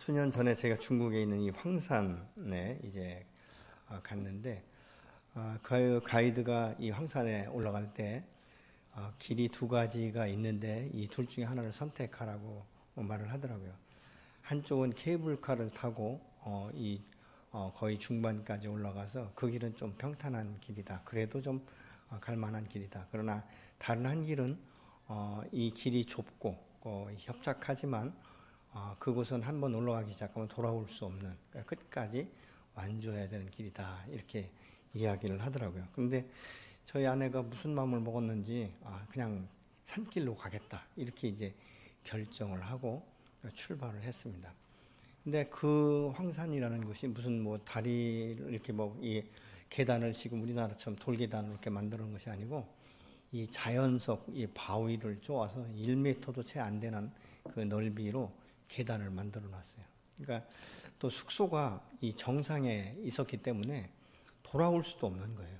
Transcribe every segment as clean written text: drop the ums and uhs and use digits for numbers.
수년 전에 제가 중국에 있는 이 황산에 이제 갔는데 그 가이드가 이 황산에 올라갈 때 길이 두 가지가 있는데 이 둘 중에 하나를 선택하라고 말을 하더라고요. 한쪽은 케이블카를 타고 거의 중반까지 올라가서 그 길은 좀 평탄한 길이다. 그래도 좀 갈 만한 길이다. 그러나 다른 한 길은 이 길이 좁고 협착하지만 그곳은 한번 올라가기 시작하면 돌아올 수 없는, 그러니까 끝까지 완주해야 되는 길이다. 이렇게 이야기를 하더라고요. 근데 저희 아내가 무슨 마음을 먹었는지 그냥 산길로 가겠다. 이렇게 이제 결정을 하고 출발을 했습니다. 근데 그 황산이라는 것이 무슨 다리를 이렇게 이 계단을 지금 우리나라처럼 돌계단을 이렇게 만드는 것이 아니고 이 자연석 이 바위를 쪼아서 1m도 채 안 되는 그 넓이로 계단을 만들어 놨어요. 그러니까 또 숙소가 이 정상에 있었기 때문에 돌아올 수도 없는 거예요.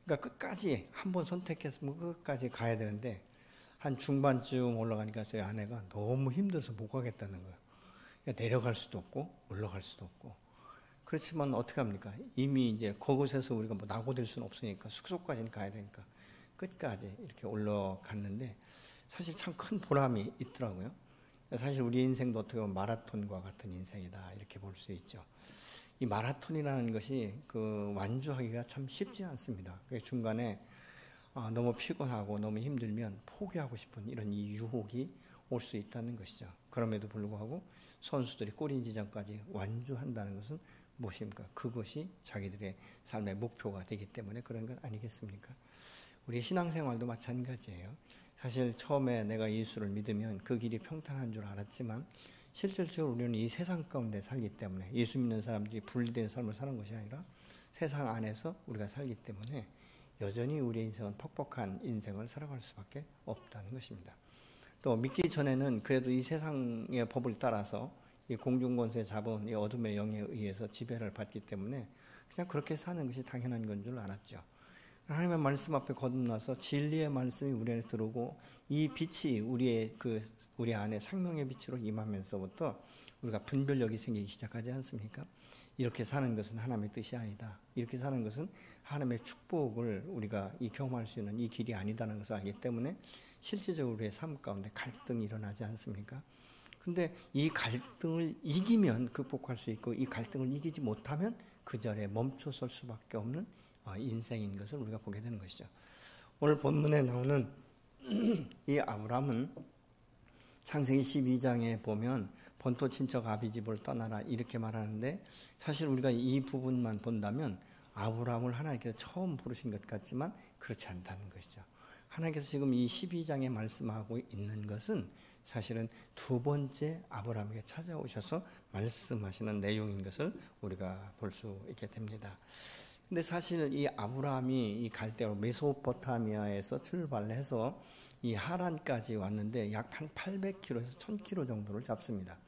그러니까 끝까지 한번 선택했으면 끝까지 가야 되는데 한 중반쯤 올라가니까 저희 아내가 너무 힘들어서 못 가겠다는 거예요. 그러니까 내려갈 수도 없고 올라갈 수도 없고. 그렇지만 어떻게 합니까? 이미 이제 그곳에서 우리가 낙오될 수는 없으니까 숙소까지는 가야 되니까 끝까지 이렇게 올라갔는데 사실 참 큰 보람이 있더라고요. 사실 우리 인생도 어떻게 보면 마라톤과 같은 인생이다 이렇게 볼 수 있죠. 이 마라톤이라는 것이 완주하기가 참 쉽지 않습니다. 중간에 너무 피곤하고 너무 힘들면 포기하고 싶은 이런 이 유혹이 올 수 있다는 것이죠. 그럼에도 불구하고 선수들이 꼬리 지점까지 완주한다는 것은 무엇입니까? 그것이 자기들의 삶의 목표가 되기 때문에 그런 것 아니겠습니까? 우리 신앙생활도 마찬가지예요. 사실 처음에 내가 예수를 믿으면 그 길이 평탄한 줄 알았지만 실질적으로 우리는 이 세상 가운데 살기 때문에 예수 믿는 사람들이 분리된 삶을 사는 것이 아니라 세상 안에서 우리가 살기 때문에 여전히 우리의 인생은 퍽퍽한 인생을 살아갈 수밖에 없다는 것입니다. 또 믿기 전에는 그래도 이 세상의 법을 따라서 이 공중권세 잡은 이 어둠의 영에 의해서 지배를 받기 때문에 그냥 그렇게 사는 것이 당연한 건 줄 알았죠. 하나님의 말씀 앞에 거듭나서 진리의 말씀이 우리 안에 들어오고 이 빛이 우리 안에 생명의 빛으로 임하면서부터 우리가 분별력이 생기기 시작하지 않습니까? 이렇게 사는 것은 하나님의 뜻이 아니다. 이렇게 사는 것은 하나님의 축복을 우리가 경험할 수 있는 이 길이 아니다는 것을 알기 때문에 실제적으로 우리의 삶 가운데 갈등이 일어나지 않습니까? 근데 이 갈등을 이기면 극복할 수 있고 이 갈등을 이기지 못하면 그 자리에 멈춰설 수밖에 없는 인생인 것을 우리가 보게 되는 것이죠. 오늘 본문에 나오는 이 아브라함은 창세기 12장에 보면 본토 친척 아비집을 떠나라 이렇게 말하는데 사실 우리가 이 부분만 본다면 아브라함을 하나님께서 처음 부르신 것 같지만 그렇지 않다는 것이죠. 하나님께서 지금 이 12장에 말씀하고 있는 것은 사실은 두 번째 아브라함에게 찾아오셔서 말씀하시는 내용인 것을 우리가 볼 수 있게 됩니다. 근데 사실 이 아브라함이 이 갈대로 메소포타미아에서 출발해서 이 하란까지 왔는데 약 한 800km에서 1000km 정도를 잡습니다.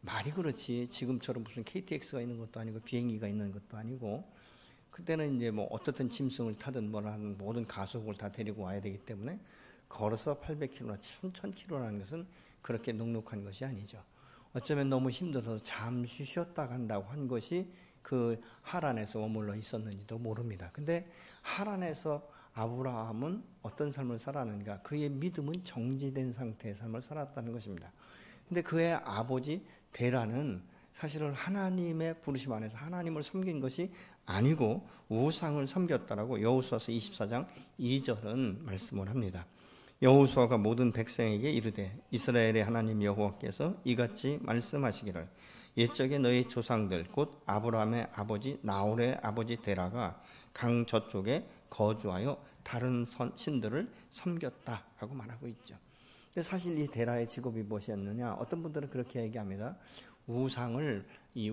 말이 그렇지 지금처럼 무슨 KTX가 있는 것도 아니고 비행기가 있는 것도 아니고 그때는 이제 어떻든 짐승을 타든 뭐라는 모든 가속을 다 데리고 와야 되기 때문에 걸어서 800km나 1000km라는 것은 그렇게 넉넉한 것이 아니죠. 어쩌면 너무 힘들어서 잠시 쉬었다 간다고 한 것이 그 하란에서 머물러 있었는지도 모릅니다. 근데 하란에서 아브라함은 어떤 삶을 살았는가? 그의 믿음은 정지된 상태의 삶을 살았다는 것입니다. 근데 그의 아버지 데라는 사실은 하나님의 부르심 안에서 하나님을 섬긴 것이 아니고 우상을 섬겼다라고 여호수아서 24장 2절은 말씀을 합니다. 여호수아가 모든 백성에게 이르되 이스라엘의 하나님 여호와께서 이같이 말씀하시기를 옛적에 너희 조상들 곧 아브라함의 아버지 나홀의 아버지 데라가 강 저쪽에 거주하여 다른 신들을 섬겼다라고 말하고 있죠. 근데 사실 이 데라의 직업이 무엇이었느냐? 어떤 분들은 그렇게 얘기합니다. 우상을 이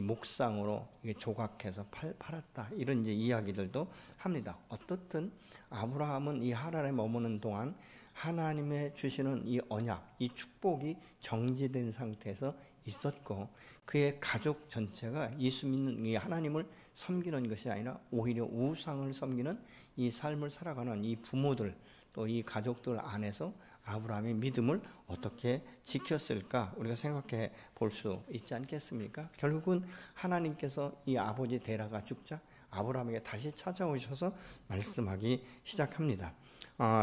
목상으로 조각해서 팔았다 이런 이제 이야기들도 합니다. 어떻든 아브라함은 이 하란에 머무는 동안 하나님의 주시는 이 언약, 이 축복이 정지된 상태에서 있었고 그의 가족 전체가 예수 믿는 이 하나님을 섬기는 것이 아니라 오히려 우상을 섬기는 이 삶을 살아가는 이 부모들 또 이 가족들 안에서 아브라함이 믿음을 어떻게 지켰을까 우리가 생각해 볼 수 있지 않겠습니까? 결국은 하나님께서 이 아버지 데라가 죽자 아브라함에게 다시 찾아오셔서 말씀하기 시작합니다.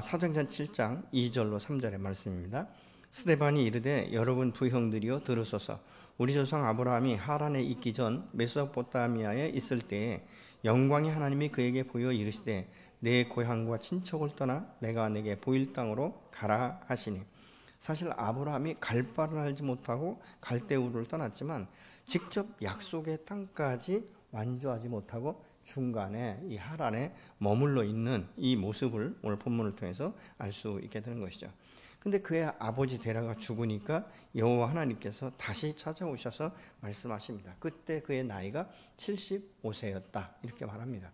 사도행전 7장 2절로 3절의 말씀입니다. 스데반이 이르되 여러분 부형들이여 들으소서. 우리 조상 아브라함이 하란에 있기 전 메소포타미아에 있을 때에 영광의 하나님이 그에게 보여 이르시되 내 고향과 친척을 떠나 내가 내게 보일 땅으로 가라 하시니. 사실 아브라함이 갈 바를 알지 못하고 갈대우를 떠났지만 직접 약속의 땅까지 완주하지 못하고 중간에 이 하란에 머물러 있는 이 모습을 오늘 본문을 통해서 알 수 있게 되는 것이죠. 근데 그의 아버지 데라가 죽으니까 여호와 하나님께서 다시 찾아오셔서 말씀하십니다. 그때 그의 나이가 75세였다 이렇게 말합니다.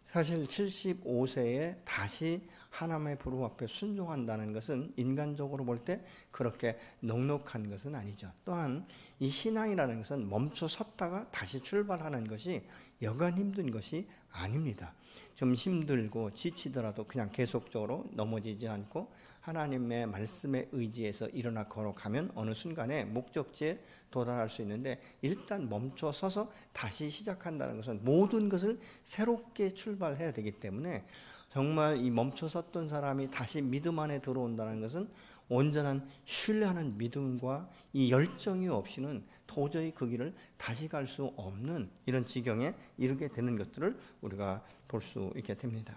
사실 75세에 다시 하나님의 부름 앞에 순종한다는 것은 인간적으로 볼 때 그렇게 넉넉한 것은 아니죠. 또한 이 신앙이라는 것은 멈춰 섰다가 다시 출발하는 것이 여간 힘든 것이 아닙니다. 좀 힘들고 지치더라도 그냥 계속적으로 넘어지지 않고 하나님의 말씀에 의지해서 일어나 걸어가면 어느 순간에 목적지에 도달할 수 있는데, 일단 멈춰 서서 다시 시작한다는 것은 모든 것을 새롭게 출발해야 되기 때문에 정말 이 멈춰 섰던 사람이 다시 믿음 안에 들어온다는 것은 온전한 신뢰하는 믿음과 이 열정이 없이는 도저히 그 길을 다시 갈 수 없는 이런 지경에 이르게 되는 것들을 우리가 볼 수 있게 됩니다.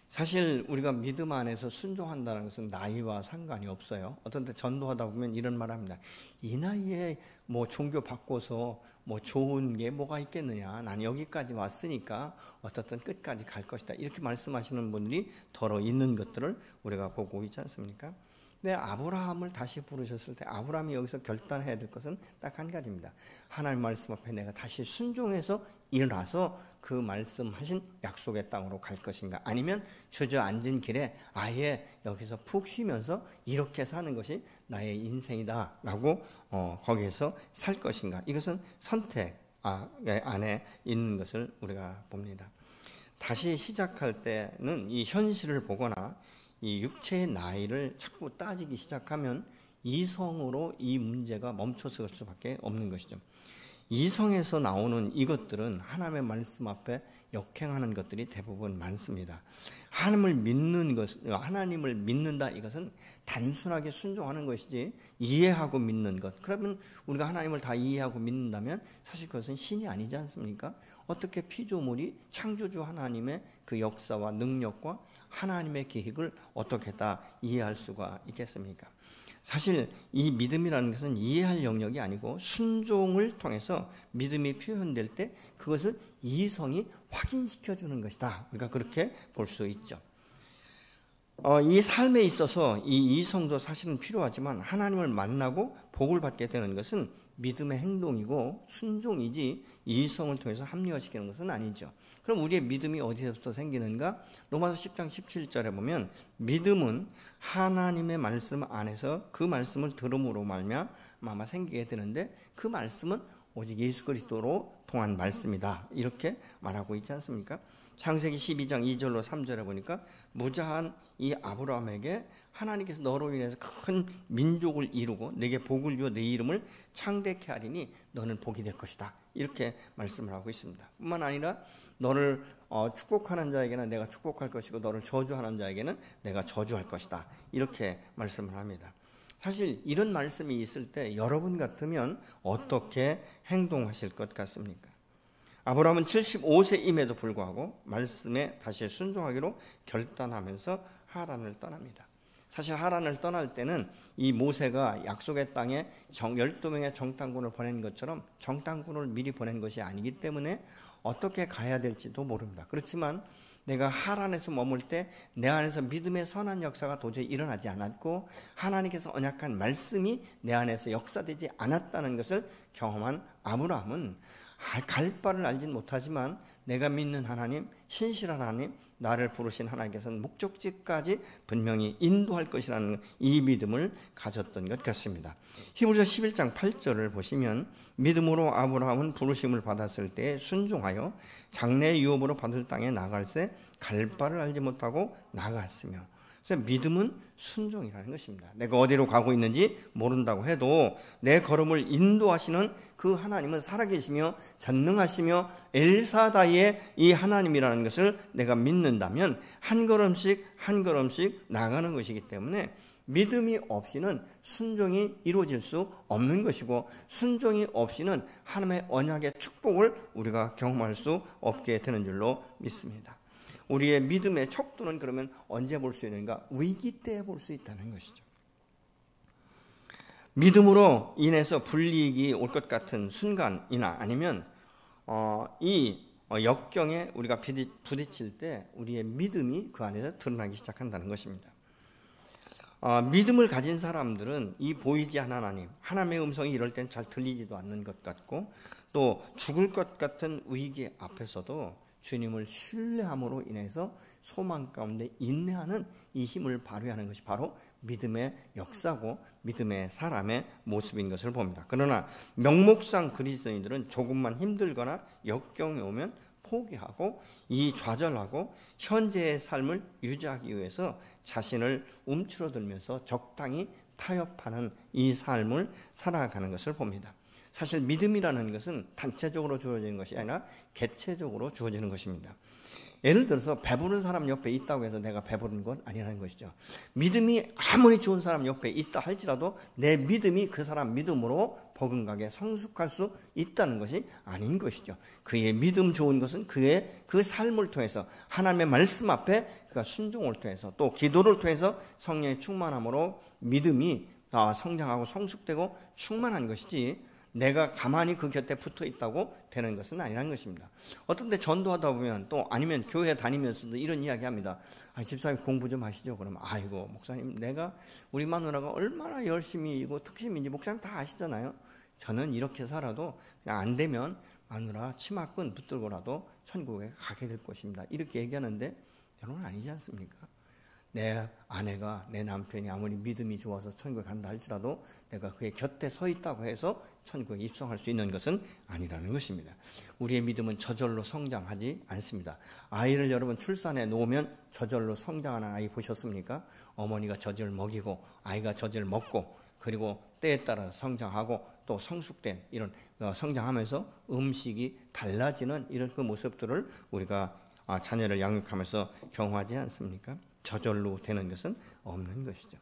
사실 우리가 믿음 안에서 순종한다는 것은 나이와 상관이 없어요. 어떤 때 전도하다 보면 이런 말 합니다. 이 나이에 뭐 종교 바꿔서 뭐 좋은 게 뭐가 있겠느냐. 난 여기까지 왔으니까 어떻든 끝까지 갈 것이다. 이렇게 말씀하시는 분들이 더러 있는 것들을 우리가 보고 있지 않습니까? 근데 아브라함을 다시 부르셨을 때 아브라함이 여기서 결단해야 될 것은 딱 한 가지입니다. 하나님 말씀 앞에 내가 다시 순종해서 일어나서 그 말씀하신 약속의 땅으로 갈 것인가, 아니면 주저앉은 길에 아예 여기서 푹 쉬면서 이렇게 사는 것이 나의 인생이다 라고 거기에서 살 것인가. 이것은 선택 안에 있는 것을 우리가 봅니다. 다시 시작할 때는 이 현실을 보거나 이 육체의 나이를 자꾸 따지기 시작하면 이성으로 이 문제가 멈춰설 수밖에 없는 것이죠. 이성에서 나오는 이것들은 하나님의 말씀 앞에 역행하는 것들이 대부분 많습니다. 하나님을 믿는다, 이것은 단순하게 순종하는 것이지 이해하고 믿는 것. 그러면 우리가 하나님을 다 이해하고 믿는다면 사실 그것은 신이 아니지 않습니까? 어떻게 피조물이 창조주 하나님의 그 역사와 능력과 하나님의 계획을 어떻게 다 이해할 수가 있겠습니까? 사실 이 믿음이라는 것은 이해할 영역이 아니고 순종을 통해서 믿음이 표현될 때 그것을 이성이 확인시켜주는 것이다. 우리가 그렇게 볼 수 있죠. 이 삶에 있어서 이 이성도 사실은 필요하지만 하나님을 만나고 복을 받게 되는 것은 믿음의 행동이고 순종이지 이성을 통해서 합리화시키는 것은 아니죠. 그럼 우리의 믿음이 어디서부터 생기는가? 로마서 10장 17절에 보면 믿음은 하나님의 말씀 안에서 그 말씀을 들음으로 말미암아 생기게 되는데 그 말씀은 오직 예수 그리스도로 통한 말씀이다. 이렇게 말하고 있지 않습니까? 창세기 12장 2절로 3절에 보니까 무자한 이 아브라함에게 하나님께서 너로 인해서 큰 민족을 이루고 내게 복을 주어 내 이름을 창대케 하리니 너는 복이 될 것이다. 이렇게 말씀을 하고 있습니다. 뿐만 아니라 너를 축복하는 자에게는 내가 축복할 것이고 너를 저주하는 자에게는 내가 저주할 것이다. 이렇게 말씀을 합니다. 사실 이런 말씀이 있을 때 여러분 같으면 어떻게 행동하실 것 같습니까? 아브라함은 75세임에도 불구하고 말씀에 다시 순종하기로 결단하면서 하란을 떠납니다. 사실 하란을 떠날 때는 이 모세가 약속의 땅에 12명의 정탐꾼을 보낸 것처럼 정탐꾼을 미리 보낸 것이 아니기 때문에 어떻게 가야 될지도 모릅니다. 그렇지만 내가 하란에서 머물 때 내 안에서 믿음의 선한 역사가 도저히 일어나지 않았고 하나님께서 언약한 말씀이 내 안에서 역사되지 않았다는 것을 경험한 아브라함은 갈 바를 알진 못하지만 내가 믿는 하나님, 신실한 하나님, 나를 부르신 하나님께서는 목적지까지 분명히 인도할 것이라는 이 믿음을 가졌던 것 같습니다. 히브리서 11장 8절을 보시면 믿음으로 아브라함은 부르심을 받았을 때 순종하여 장래 유업으로 받을 땅에 나갈새 갈 바를 알지 못하고 나갔으며, 그래서 믿음은 순종이라는 것입니다. 내가 어디로 가고 있는지 모른다고 해도 내 걸음을 인도하시는 그 하나님은 살아계시며 전능하시며 엘사다이의 이 하나님이라는 것을 내가 믿는다면 한 걸음씩 한 걸음씩 나가는 것이기 때문에 믿음이 없이는 순종이 이루어질 수 없는 것이고, 순종이 없이는 하나님의 언약의 축복을 우리가 경험할 수 없게 되는 줄로 믿습니다. 우리의 믿음의 척도는 그러면 언제 볼 수 있는가? 위기 때 볼 수 있다는 것이죠. 믿음으로 인해서 불이익이 올 것 같은 순간이나 아니면 이 역경에 우리가 부딪힐 때 우리의 믿음이 그 안에서 드러나기 시작한다는 것입니다. 믿음을 가진 사람들은 이 보이지 않는 하나님, 하나님의 음성이 이럴 땐 잘 들리지도 않는 것 같고, 또 죽을 것 같은 위기 앞에서도 주님을 신뢰함으로 인해서 소망 가운데 인내하는 이 힘을 발휘하는 것이 바로 믿음의 역사고 믿음의 사람의 모습인 것을 봅니다. 그러나 명목상 그리스도인들은 조금만 힘들거나 역경이 오면 포기하고 이 좌절하고 현재의 삶을 유지하기 위해서 자신을 움츠러들면서 적당히 타협하는 이 삶을 살아가는 것을 봅니다. 사실 믿음이라는 것은 단체적으로 주어지는 것이 아니라 개체적으로 주어지는 것입니다. 예를 들어서 배부른 사람 옆에 있다고 해서 내가 배부른 건 아니라는 것이죠. 믿음이 아무리 좋은 사람 옆에 있다 할지라도 내 믿음이 그 사람 믿음으로 버금가게 성숙할 수 있다는 것이 아닌 것이죠. 그의 믿음 좋은 것은 그의 그 삶을 통해서 하나님의 말씀 앞에 그가 순종을 통해서 또 기도를 통해서 성령의 충만함으로 믿음이 성장하고 성숙되고 충만한 것이지, 내가 가만히 그 곁에 붙어 있다고 되는 것은 아니라는 것입니다. 어떤 때 전도하다 보면 또 아니면 교회 다니면서도 이런 이야기 합니다. 집사님 공부 좀 하시죠. 그러면 아이고 목사님, 내가 우리 마누라가 얼마나 열심히이고 특심인지 목사님 다 아시잖아요. 저는 이렇게 살아도 그냥 안 되면 마누라 치마끈 붙들고라도 천국에 가게 될 것입니다. 이렇게 얘기하는데 여러분 아니지 않습니까? 내 아내가, 내 남편이 아무리 믿음이 좋아서 천국에 간다 할지라도 내가 그의 곁에 서 있다고 해서 천국에 입성할 수 있는 것은 아니라는 것입니다. 우리의 믿음은 저절로 성장하지 않습니다. 아이를 여러분 출산해 놓으면 저절로 성장하는 아이 보셨습니까? 어머니가 젖을 먹이고 아이가 젖을 먹고 그리고 때에 따라서 성장하고 또 성숙된 이런 성장하면서 음식이 달라지는 이런 그 모습들을 우리가 자녀를 양육하면서 경험하지 않습니까? 저절로 되는 것은 없는 것이죠.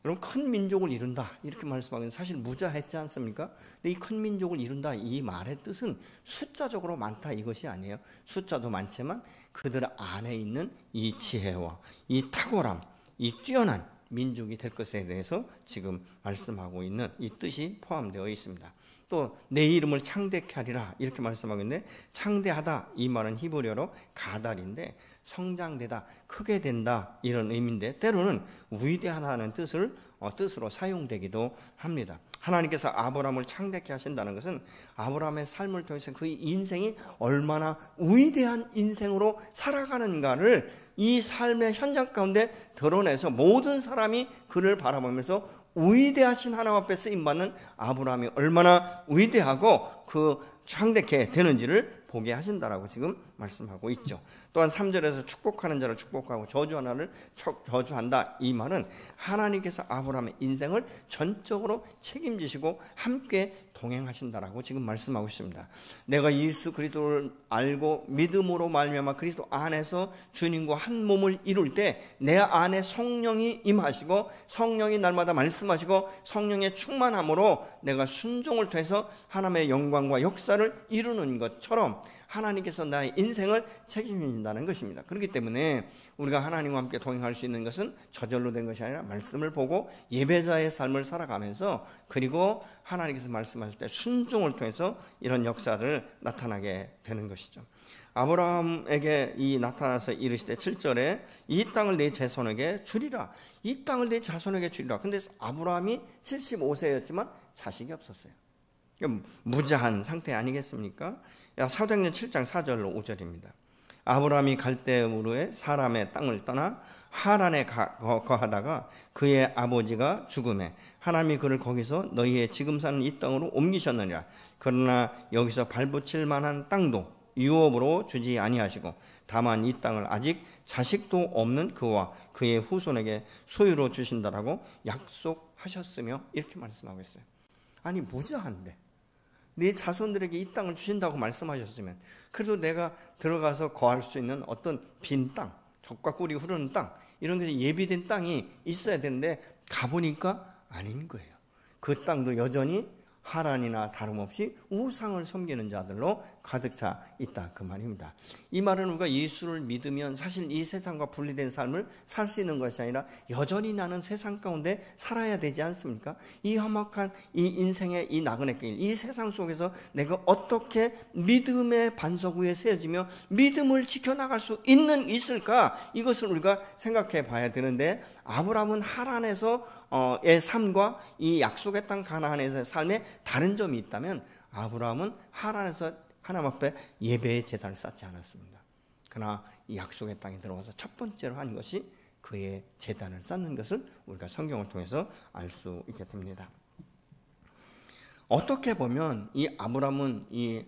여러분, 큰 민족을 이룬다 이렇게 말씀하기는 사실 무자했지 않습니까? 근데 이 큰 민족을 이룬다 이 말의 뜻은 숫자적으로 많다 이것이 아니에요. 숫자도 많지만 그들 안에 있는 이 지혜와 이 탁월함, 이 뛰어난 민족이 될 것에 대해서 지금 말씀하고 있는 이 뜻이 포함되어 있습니다. 또 내 이름을 창대케 하리라 이렇게 말씀하고 있는데, 창대하다 이 말은 히브리어로 가달인데 성장되다, 크게 된다 이런 의미인데 때로는 위대하다는 뜻으로 사용되기도 합니다. 하나님께서 아브라함을 창대케 하신다는 것은 아브라함의 삶을 통해서 그의 인생이 얼마나 위대한 인생으로 살아가는가를 이 삶의 현장 가운데 드러내서 모든 사람이 그를 바라보면서 위대하신 하나님 앞에 쓰임받는 아브라함이 얼마나 위대하고 그 창대케 되는지를 보게 하신다라고 지금 말씀하고 있죠. 또한 3절에서 축복하는 자를 축복하고 저주하는 자를 저주한다 이 말은 하나님께서 아브라함의 인생을 전적으로 책임지시고 함께 동행하신다라고 지금 말씀하고 있습니다. 내가 예수 그리스도를 알고 믿음으로 말미암아 그리스도 안에서 주님과 한 몸을 이룰 때 내 안에 성령이 임하시고 성령이 날마다 말씀하시고 성령의 충만함으로 내가 순종을 통해서 하나님의 영광과 역사를 이루는 것처럼 하나님께서 나의 인생을 책임진다는 것입니다. 그렇기 때문에 우리가 하나님과 함께 동행할 수 있는 것은 저절로 된 것이 아니라 말씀을 보고 예배자의 삶을 살아가면서 그리고 하나님께서 말씀하실 때 순종을 통해서 이런 역사를 나타나게 되는 것이죠. 아브라함에게 이 나타나서 이르시되 7절에 이 땅을 내 자손에게 주리라. 이 땅을 내 자손에게 주리라. 근데 아브라함이 75세였지만 자식이 없었어요. 무자한 상태 아니겠습니까? 사도행전 7장 4절로 5절입니다. 아브라함이 갈대우르의 사람의 땅을 떠나 하란에 거하다가 그의 아버지가 죽음에 하나님이 그를 거기서 너희의 지금 사는 이 땅으로 옮기셨느니라. 그러나 여기서 발붙일 만한 땅도 유업으로 주지 아니하시고 다만 이 땅을 아직 자식도 없는 그와 그의 후손에게 소유로 주신다라고 약속하셨으며 이렇게 말씀하고 있어요. 아니 무자한데 네 자손들에게 이 땅을 주신다고 말씀하셨으면 그래도 내가 들어가서 거할 수 있는 어떤 빈 땅, 젖과 꿀이 흐르는 땅 이런 것이 예비된 땅이 있어야 되는데 가보니까 아닌 거예요. 그 땅도 여전히 하란이나 다름없이 우상을 섬기는 자들로 가득 차 있다 그 말입니다. 이 말은 우리가 예수를 믿으면 사실 이 세상과 분리된 삶을 살 수 있는 것이 아니라 여전히 나는 세상 가운데 살아야 되지 않습니까? 이 험악한 이 인생의 이 나그네 길, 이 세상 속에서 내가 어떻게 믿음의 반석 위에 세워지며 믿음을 지켜나갈 수 있을까? 이것을 우리가 생각해 봐야 되는데 아브라함은 하란에서의 삶과 이 약속의 땅 가나안에서의 삶에 다른 점이 있다면 아브라함은 하란에서 하나님 앞에 예배의 제단을 쌓지 않았습니다. 그러나 이 약속의 땅에 들어와서 첫 번째로 한 것이 그의 제단을 쌓는 것을 우리가 성경을 통해서 알 수 있게 됩니다. 어떻게 보면 이 아브라함은 이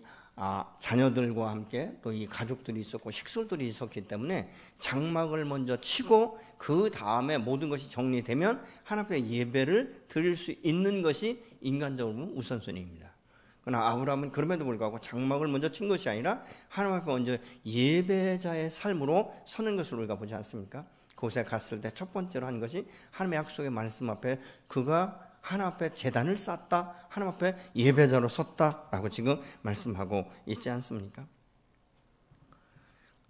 자녀들과 함께 또 이 가족들이 있었고 식솔들이 있었기 때문에 장막을 먼저 치고 그 다음에 모든 것이 정리되면 하나님 앞에 예배를 드릴 수 있는 것이 인간적으로 우선순위입니다. 그러나 아브라함은 그럼에도 불구하고 장막을 먼저 친 것이 아니라 하나님 앞에 먼저 예배자의 삶으로 서는 것을 우리가 보지 않습니까? 그곳에 갔을 때 첫 번째로 한 것이 하나님의 약속의 말씀 앞에 그가 하나님 앞에 제단을 쌓았다, 하나님 앞에 예배자로 섰다라고 지금 말씀하고 있지 않습니까?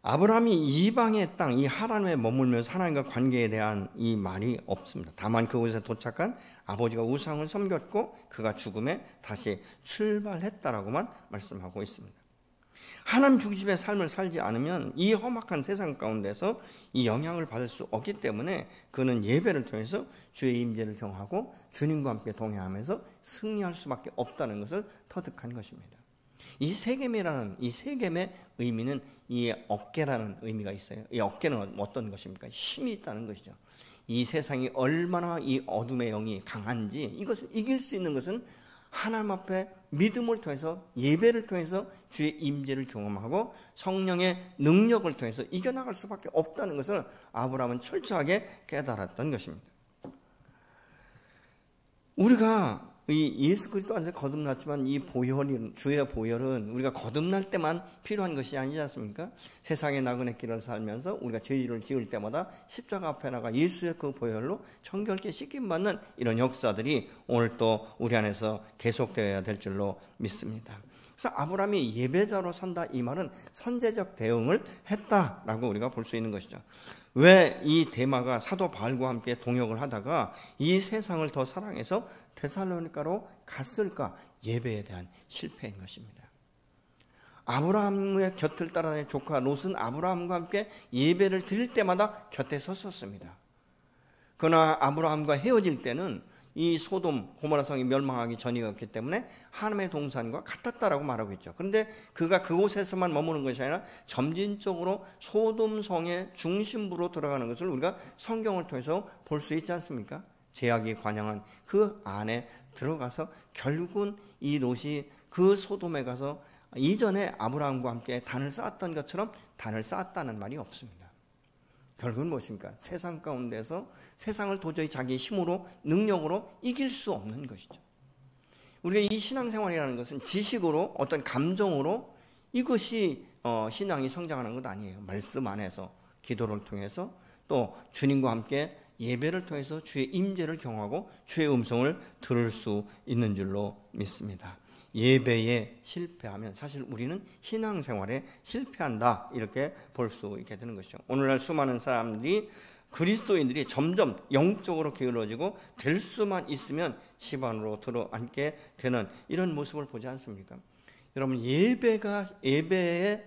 아브라함이 이방의 땅, 이 하란에 머물면서 하나님과 관계에 대한 이 말이 없습니다. 다만 그곳에 도착한 아버지가 우상을 섬겼고 그가 죽음에 다시 출발했다라고만 말씀하고 있습니다. 하나님 중심의 삶을 살지 않으면 이 험악한 세상 가운데서 이 영향을 받을 수 없기 때문에 그는 예배를 통해서 주의 임재를 경험하고 주님과 함께 동행하면서 승리할 수밖에 없다는 것을 터득한 것입니다. 이 세겜이라는 이 세겜의 의미는 이 어깨라는 의미가 있어요. 이 어깨는 어떤 것입니까? 힘이 있다는 것이죠. 이 세상이 얼마나 이 어둠의 영이 강한지 이것을 이길 수 있는 것은 하나님 앞에 믿음을 통해서 예배를 통해서 주의 임재를 경험하고 성령의 능력을 통해서 이겨나갈 수밖에 없다는 것을 아브라함은 철저하게 깨달았던 것입니다. 우리가 이 예수 그리스도 안에서 거듭났지만 이 보혈은 주의 보혈은 우리가 거듭날 때만 필요한 것이 아니지 않습니까? 세상의 나그네 길을 살면서 우리가 죄를 지을 때마다 십자가 앞에 나가 예수의 그 보혈로 정결케 씻김 받는 이런 역사들이 오늘 또 우리 안에서 계속되어야 될 줄로 믿습니다. 그래서 아브라함이 예배자로 선다 이 말은 선제적 대응을 했다라고 우리가 볼 수 있는 것이죠. 왜 이 데마가 사도 바울과 함께 동역을 하다가 이 세상을 더 사랑해서 데살로니가로 갔을까? 예배에 대한 실패인 것입니다. 아브라함의 곁을 따라다니는 조카 롯은 아브라함과 함께 예배를 드릴 때마다 곁에 섰었습니다. 그러나 아브라함과 헤어질 때는 이 소돔 고모라 성이 멸망하기 전이었기 때문에 하나님의 동산과 같았다라고 말하고 있죠. 그런데 그가 그곳에서만 머무는 것이 아니라 점진적으로 소돔 성의 중심부로 들어가는 것을 우리가 성경을 통해서 볼 수 있지 않습니까? 제약이 관영한 그 안에 들어가서 결국은 이 롯이 그 소돔에 가서 이전에 아브라함과 함께 단을 쌓았던 것처럼 단을 쌓았다는 말이 없습니다. 결국은 무엇입니까? 세상 가운데서 세상을 도저히 자기 힘으로 능력으로 이길 수 없는 것이죠. 우리가 이 신앙생활이라는 것은 지식으로 어떤 감정으로 이것이 신앙이 성장하는 것 아니에요. 말씀 안에서 기도를 통해서 또 주님과 함께 예배를 통해서 주의 임재를 경험하고 주의 음성을 들을 수 있는 줄로 믿습니다. 예배에 실패하면 사실 우리는 신앙생활에 실패한다 이렇게 볼 수 있게 되는 것이죠. 오늘날 수많은 사람들이 그리스도인들이 점점 영적으로 게을러지고 될 수만 있으면 집 안으로 들어앉게 되는 이런 모습을 보지 않습니까? 여러분 예배에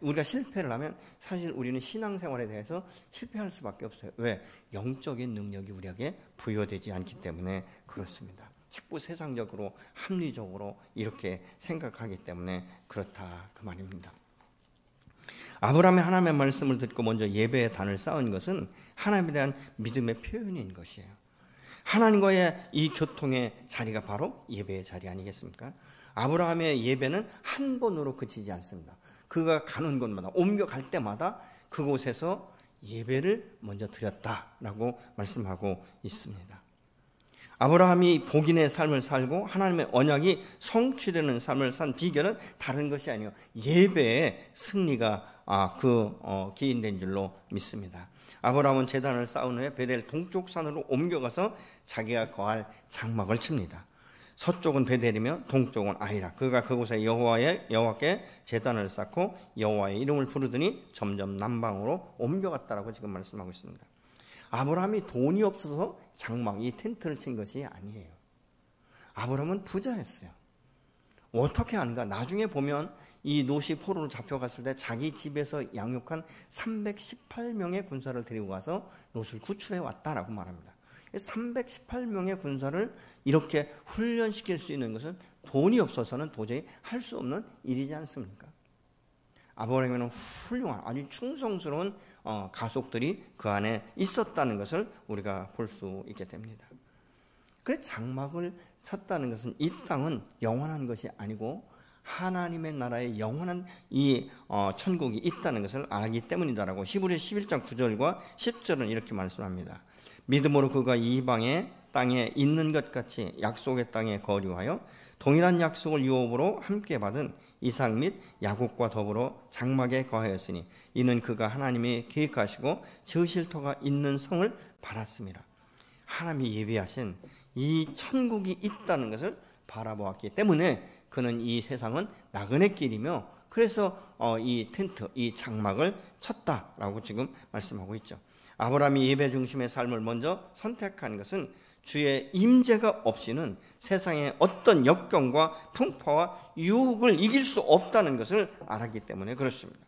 우리가 실패를 하면 사실 우리는 신앙생활에 대해서 실패할 수밖에 없어요. 왜? 영적인 능력이 우리에게 부여되지 않기 때문에 그렇습니다. 자꾸 세상적으로 합리적으로 이렇게 생각하기 때문에 그렇다 그 말입니다. 아브라함이 하나님의 말씀을 듣고 먼저 예배의 단을 쌓은 것은 하나님에 대한 믿음의 표현인 것이에요. 하나님과의 이 교통의 자리가 바로 예배의 자리 아니겠습니까? 아브라함의 예배는 한 번으로 그치지 않습니다. 그가 가는 곳마다 옮겨갈 때마다 그곳에서 예배를 먼저 드렸다라고 말씀하고 있습니다. 아브라함이 복인의 삶을 살고 하나님의 언약이 성취되는 삶을 산 비결은 다른 것이 아니요 예배의 승리가 기인된 줄로 믿습니다. 아브라함은 제단을 쌓은 후에 베델 동쪽 산으로 옮겨가서 자기가 거할 장막을 칩니다. 서쪽은 베델이며 동쪽은 아이라. 그가 그곳에 여호와께 제단을 쌓고 여호와의 이름을 부르더니 점점 남방으로 옮겨갔다라고 지금 말씀하고 있습니다. 아브라함이 돈이 없어서 장막, 이 텐트를 친 것이 아니에요. 아브라함은 부자였어요. 어떻게 하는가? 나중에 보면 이 롯이 포로로 잡혀갔을 때 자기 집에서 양육한 318명의 군사를 데리고 가서 롯을 구출해 왔다라고 말합니다. 318명의 군사를 이렇게 훈련시킬 수 있는 것은 돈이 없어서는 도저히 할 수 없는 일이지 않습니까? 아브라함에는 훌륭한 아주 충성스러운 가족들이 그 안에 있었다는 것을 우리가 볼 수 있게 됩니다. 그래서 장막을 쳤다는 것은 이 땅은 영원한 것이 아니고 하나님의 나라에 영원한 이 천국이 있다는 것을 알기 때문이다라고 히브리서 11장 9절과 10절은 이렇게 말씀합니다. 믿음으로 그가 이방의 땅에 있는 것 같이 약속의 땅에 거류하여 동일한 약속을 유업으로 함께 받은 이삭 및 야곱과 더불어 장막에 거하였으니 이는 그가 하나님이 계획하시고 저실터가 있는 성을 바랐습니다. 하나님이 예비하신 이 천국이 있다는 것을 바라보았기 때문에 그는 이 세상은 나그네 길이며 그래서 이 텐트, 이 장막을 쳤다라고 지금 말씀하고 있죠. 아브라함이 예배 중심의 삶을 먼저 선택한 것은 주의 임재가 없이는 세상의 어떤 역경과 풍파와 유혹을 이길 수 없다는 것을 알았기 때문에 그렇습니다.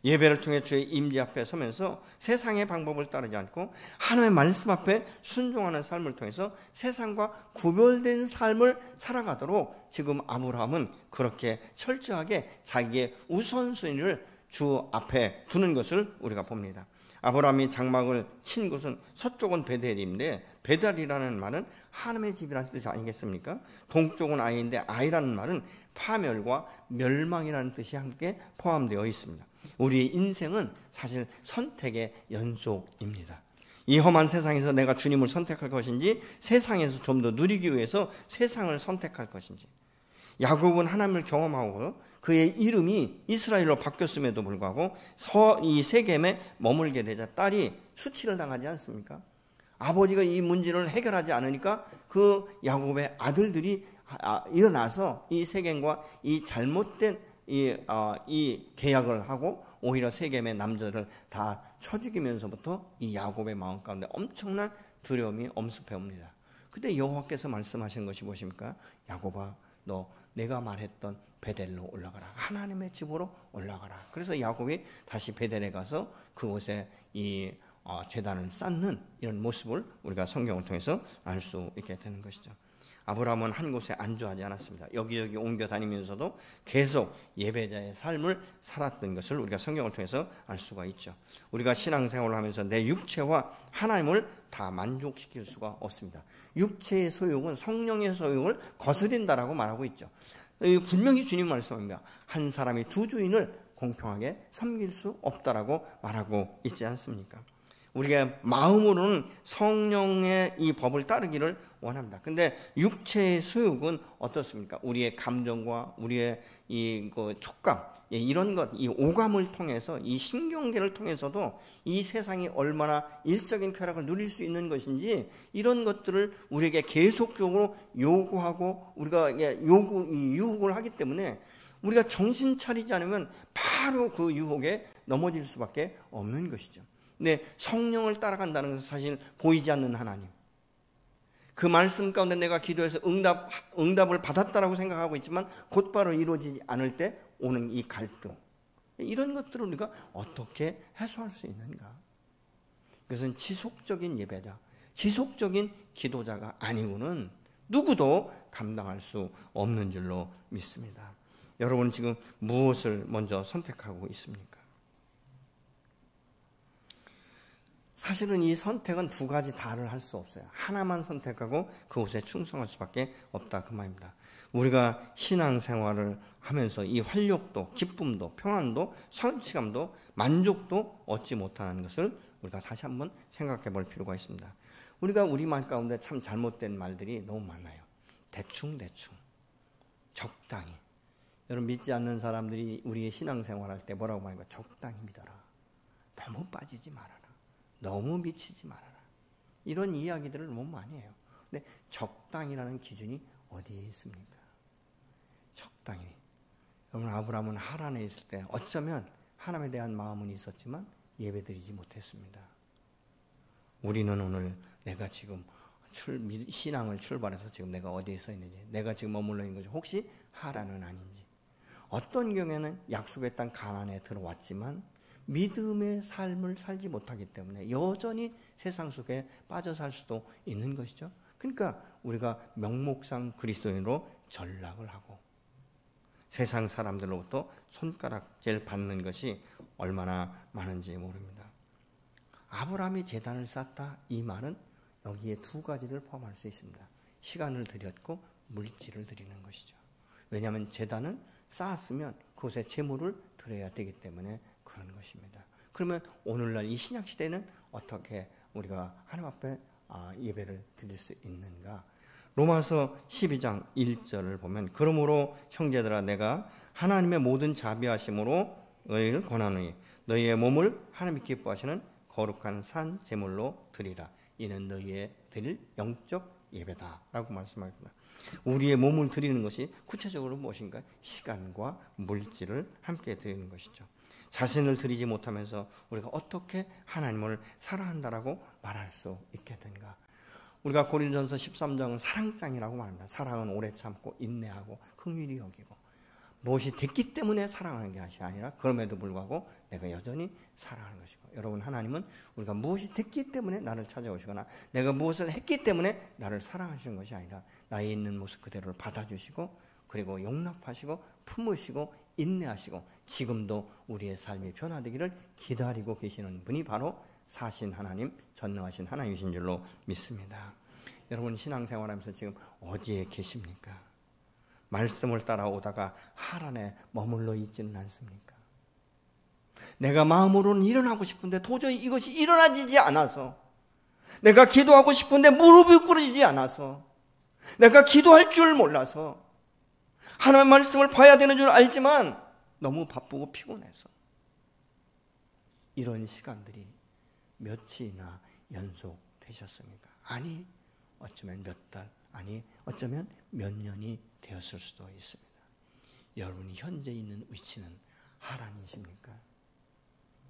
예배를 통해 주의 임재 앞에 서면서 세상의 방법을 따르지 않고 하나님의 말씀 앞에 순종하는 삶을 통해서 세상과 구별된 삶을 살아가도록 지금 아브라함은 그렇게 철저하게 자기의 우선순위를 주 앞에 두는 것을 우리가 봅니다. 아브라함이 장막을 친 곳은 서쪽은 베델인데 베델이라는 말은 하나님의 집이라는 뜻이 아니겠습니까? 동쪽은 아이인데 아이라는 말은 파멸과 멸망이라는 뜻이 함께 포함되어 있습니다. 우리의 인생은 사실 선택의 연속입니다. 이 험한 세상에서 내가 주님을 선택할 것인지 세상에서 좀 더 누리기 위해서 세상을 선택할 것인지. 야곱은 하나님을 경험하고 그의 이름이 이스라엘로 바뀌었음에도 불구하고 이 세겜에 머물게 되자 딸이 수치를 당하지 않습니까? 아버지가 이 문제를 해결하지 않으니까 그 야곱의 아들들이 일어나서 이 세겜과 이 잘못된 이 계약을 하고 오히려 세겜의 남자들을 다 쳐 죽이면서부터 이 야곱의 마음 가운데 엄청난 두려움이 엄습해 옵니다. 그때 여호와께서 말씀하신 것이 무엇입니까? 야곱아, 너 내가 말했던 베델로 올라가라. 하나님의 집으로 올라가라. 그래서 야곱이 다시 베델에 가서 그곳에 이 제단을 쌓는 이런 모습을 우리가 성경을 통해서 알 수 있게 되는 것이죠. 아브라함은 한 곳에 안주하지 않았습니다. 여기저기 옮겨 다니면서도 계속 예배자의 삶을 살았던 것을 우리가 성경을 통해서 알 수가 있죠. 우리가 신앙생활을 하면서 내 육체와 하나님을 다 만족시킬 수가 없습니다. 육체의 소욕은 성령의 소욕을 거스린다라고 말하고 있죠. 분명히 주님 말씀합니다. 한 사람이 두 주인을 공평하게 섬길 수 없다라고 말하고 있지 않습니까? 우리가 마음으로는 성령의 이 법을 따르기를 원합니다. 근데 육체의 소욕은 어떻습니까? 우리의 감정과 우리의 이 촉감, 이런 것, 이 오감을 통해서 이 신경계를 통해서도 이 세상이 얼마나 일적인 쾌락을 누릴 수 있는 것인지 이런 것들을 우리에게 계속적으로 요구하고 우리가 유혹을 하기 때문에 우리가 정신 차리지 않으면 바로 그 유혹에 넘어질 수밖에 없는 것이죠. 근데 성령을 따라간다는 것은 사실 보이지 않는 하나님, 그 말씀 가운데 내가 기도해서 응답을 받았다라고 생각하고 있지만 곧바로 이루어지지 않을 때 오는 이 갈등, 이런 것들을 우리가 어떻게 해소할 수 있는가? 그것은 지속적인 예배자, 지속적인 기도자가 아니고는 누구도 감당할 수 없는 줄로 믿습니다. 여러분 지금 무엇을 먼저 선택하고 있습니까? 사실은 이 선택은 두 가지 다를 할 수 없어요. 하나만 선택하고 그곳에 충성할 수밖에 없다 그 말입니다. 우리가 신앙생활을 하면서 이 활력도, 기쁨도, 평안도, 성취감도, 만족도 얻지 못하는 것을 우리가 다시 한번 생각해 볼 필요가 있습니다. 우리가 우리말 가운데 참 잘못된 말들이 너무 많아요. 대충, 적당히. 여러분, 믿지 않는 사람들이 우리의 신앙생활할 때 뭐라고 말할까? 적당히 믿어라. 너무 빠지지 말아라. 너무 미치지 말아라. 이런 이야기들을 너무 많이 해요. 근데 적당이라는 기준이 어디에 있습니까? 적당히. 여러분, 아브라함은 하란에 있을 때 어쩌면 하나님에 대한 마음은 있었지만 예배드리지 못했습니다. 우리는 오늘 내가 지금 신앙을 출발해서 지금 내가 어디에 서 있는지, 내가 지금 머물러 있는 것이 혹시 하란은 아닌지, 어떤 경우에는 약속의 땅 가나안에 들어왔지만 믿음의 삶을 살지 못하기 때문에 여전히 세상 속에 빠져 살 수도 있는 것이죠. 그러니까 우리가 명목상 그리스도인으로 전락을 하고 세상 사람들로부터 손가락질 받는 것이 얼마나 많은지 모릅니다. 아브라함이 제단을 쌓다, 이 말은 여기에 두 가지를 포함할 수 있습니다. 시간을 들였고 물질을 드리는 것이죠. 왜냐하면 제단을 쌓았으면 그곳에 제물을 드려야 되기 때문에 그런 것입니다. 그러면 오늘날 이 신약시대는 어떻게 우리가 하나님 앞에 예배를 드릴 수 있는가? 로마서 12장 1절을 보면, 그러므로 형제들아, 내가 하나님의 모든 자비하심으로 너희를 권하노니 너희의 몸을 하나님이 기뻐하시는 거룩한 산 제물로 드리라. 이는 너희의 드릴 영적 예배다 라고 말씀합니다. 우리의 몸을 드리는 것이 구체적으로 무엇인가? 시간과 물질을 함께 드리는 것이죠. 자신을 드리지 못하면서 우리가 어떻게 하나님을 사랑한다라고 말할 수 있겠는가? 우리가 고린도전서 13장은 사랑장이라고 말합니다. 사랑은 오래 참고 인내하고 긍휼히 여기고, 무엇이 됐기 때문에 사랑하는 것이 아니라 그럼에도 불구하고 내가 여전히 사랑하는 것이고, 여러분, 하나님은 우리가 무엇이 됐기 때문에 나를 찾아오시거나 내가 무엇을 했기 때문에 나를 사랑하시는 것이 아니라 나의 있는 모습 그대로를 받아주시고, 그리고 용납하시고 품으시고 인내하시고 지금도 우리의 삶이 변화되기를 기다리고 계시는 분이 바로 사신 하나님, 전능하신 하나님이신 줄로 믿습니다. 여러분, 신앙생활하면서 지금 어디에 계십니까? 말씀을 따라오다가 하란에 머물러 있지는 않습니까? 내가 마음으로는 일어나고 싶은데 도저히 이것이 일어나지지 않아서, 내가 기도하고 싶은데 무릎이 꿇어지지 않아서, 내가 기도할 줄 몰라서, 하나님의 말씀을 봐야 되는 줄 알지만 너무 바쁘고 피곤해서, 이런 시간들이 며칠이나 연속되셨습니까? 아니, 어쩌면 몇 달, 아니 어쩌면 몇 년이 되었을 수도 있습니다. 여러분이 현재 있는 위치는 하란이십니까?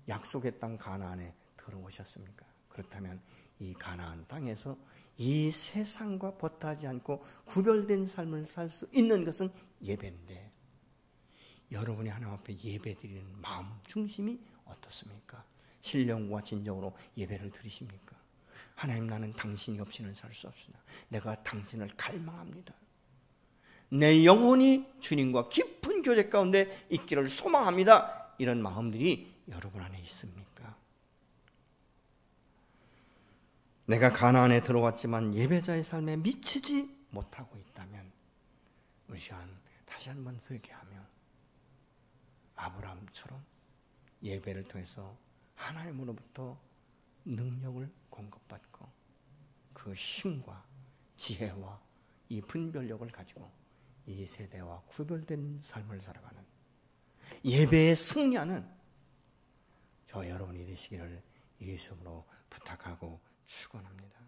약속의 땅 가나안에 들어오셨습니까? 그렇다면 이 가나안 땅에서 이 세상과 벗하지 않고 구별된 삶을 살 수 있는 것은 예배인데, 여러분이 하나님 앞에 예배드리는 마음 중심이 어떻습니까? 신령과 진정으로 예배를 드리십니까? 하나님, 나는 당신이 없이는 살 수 없습니다. 내가 당신을 갈망합니다. 내 영혼이 주님과 깊은 교제 가운데 있기를 소망합니다. 이런 마음들이 여러분 안에 있습니까? 내가 가나안에 들어왔지만 예배자의 삶에 미치지 못하고 있다면 우리 시간 다시 한번 회개하며 아브라함처럼 예배를 통해서 하나님으로부터 능력을 공급받고 그 힘과 지혜와 이 분별력을 가지고 이 세대와 구별된 삶을 살아가는 예배에 승리하는 저 여러분이 되시기를 예수님으로 부탁하고 축원합니다.